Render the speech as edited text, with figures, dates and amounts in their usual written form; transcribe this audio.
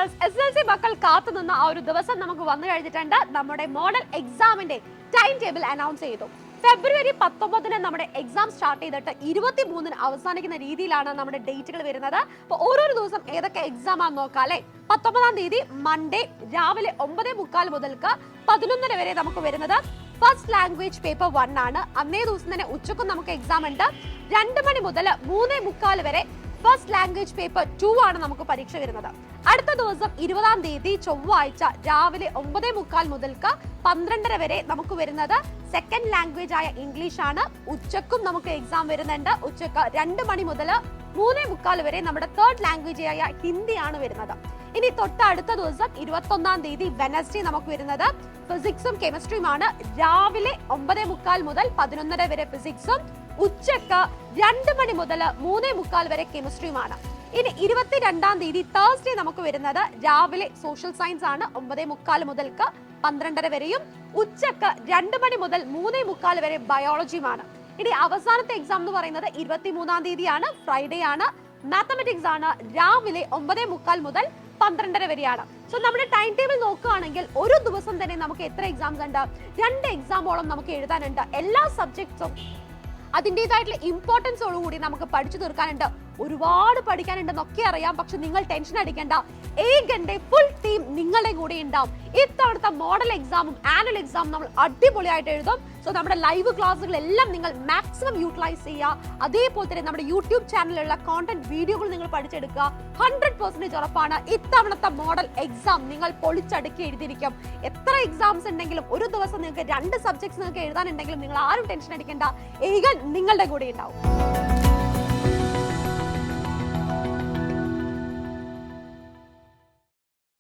Dears, SLC മക്കൾ കാത്തുനിന്ന ആ ഒരു ദിവസം നമുക്ക് വന്നു കഴിഞ്ഞിട്ടുണ്ട്. നമ്മുടെ മോഡൽ എക്സാമിന്റെ ടൈം ടേബിൾ അനൗൺസ് ചെയ്തു. ഫെബ്രുവരി 19 നമ്മുടെ എക്സാം സ്റ്റാർട്ട് ചെയ്തിട്ട് 23 അവസാനിക്കുന്ന രീതിയിലാണ് നമ്മുടെ ഡേറ്റുകൾ വരുന്നത്. അപ്പോൾ ഓരോ ദിവസം ഏതൊക്കെ എക്സാം ആണെന്ന് നോക്കാം അല്ലേ. 19 തീയതി മൺഡേ രാവിലെ 9:45 മുതൽക്ക് 11:30 വരെ നമുക്ക് വരുന്നത് ഫസ്റ്റ് ലാംഗ്വേജ് പേപ്പർ 1 ആണ്. അന്നേ ദിവസം തന്നെ ഉച്ചക്കും നമുക്ക് എക്സാം ഉണ്ട്. 2 മണി മുതൽ 3:45 വരെ ഫസ്റ്റ് ലാംഗ്വേജ് പേപ്പർ 2 ആണ് നമുക്ക് പരീക്ഷ വരുന്നത്. അടുത്ത ദിവസം 20 തീയതി ചൊവ്വാഴ്ച രാവിലെ 9:45 മുതൽക്ക് 12:30 വരെ നമുക്ക് വരുന്നത് സെക്കൻഡ് ലാംഗ്വേജ് ആയ ഇംഗ്ലീഷ് ആണ്. ഉച്ചക്കും നമുക്ക് എക്സാം വരുന്നുണ്ട്. ഉച്ചക്ക് 2 മണി മുതൽ 3:45 വരെ നമ്മുടെ തേർഡ് ലാംഗ്വേജ് ആയ ഹിന്ദി ആണ് വരുന്നത്. ഇനി തൊട്ടടുത്ത ദിവസം 21 തീയതി വെനസ്ഡേ നമുക്ക് വരുന്നത് ഫിസിക്സും കെമിസ്ട്രിയുമാണ്. രാവിലെ 9:45 മുതൽ 11:30 വരെ ഫിസിക്സും ഉച്ചക്ക് 2 മണി മുതൽ 3:45 വരെ കെമിസ്ട്രിയുമാണ്. ഇനി 22 തീയതി തേഴ്സ്ഡേ നമുക്ക് വരുന്നത് രാവിലെ സോഷ്യൽ സയൻസ് ആണ്. 9:45 മുതൽക്ക് 12:30 വരെയും ഉച്ചക്ക് 2 മണി മുതൽ 3:45 വരെ ബയോളജിയുമാണ്. ഇനി അവസാനത്തെ എക്സാം എന്ന് പറയുന്നത് 23 തീയതിയാണ്, ഫ്രൈഡേ ആണ്. മാത്തമാറ്റിക്സ് ആണ്. രാവിലെ 9:45 മുതൽ 12:30 വരെയാണ്. സോ നമ്മുടെ ടൈം ടേബിൾ നോക്കുകയാണെങ്കിൽ ഒരു ദിവസം തന്നെ നമുക്ക് എത്ര എക്സാംസ് ഉണ്ട്? 2 എക്സാമോളം നമുക്ക് എഴുതാനുണ്ട്. എല്ലാ സബ്ജക്ട്സും അതിൻ്റെതായിട്ടുള്ള ഇമ്പോർട്ടൻസോടുകൂടി നമുക്ക് പഠിച്ചു തീർക്കാനുണ്ട്. ഒരുപാട് പഠിക്കാനുണ്ടെന്നൊക്കെ അറിയാം. പക്ഷെ നിങ്ങൾ ടെൻഷൻ അടിക്കേണ്ട, ഏകന്റെ ഫുൾ ടീം നിങ്ങളുടെ കൂടെ ഉണ്ടാവും. ഇത്തവണത്തെ മോഡൽ എക്സാമും ആനുവൽ എക്സാമും നമ്മൾ അടിപൊളിയായിട്ട് എഴുതും. സോ നമ്മുടെ ലൈവ് ക്ലാസ്സുകളെല്ലാം നിങ്ങൾ മാക്സിമം യൂട്ടിലൈസ് ചെയ്യുക. അതേപോലെ തന്നെ നമ്മുടെ യൂട്യൂബ് ചാനലിലുള്ള കോണ്ടന്റ് വീഡിയോകൾ നിങ്ങൾ പഠിച്ചെടുക്കുക. 100% ഉറപ്പാണ് ഇത്തവണത്തെ മോഡൽ എക്സാം നിങ്ങൾ പൊളിച്ചടുക്കി എഴുതിയിരിക്കും. എത്ര എക്സാംസ് ഉണ്ടെങ്കിലും ഒരു ദിവസം നിങ്ങൾക്ക് 2 സബ്ജക്ട്സ് നിങ്ങൾക്ക് എഴുതാനുണ്ടെങ്കിലും നിങ്ങൾ ആരും ടെൻഷൻ അടിക്കേണ്ട, ഏകൻ നിങ്ങളുടെ കൂടെ ഉണ്ടാവും.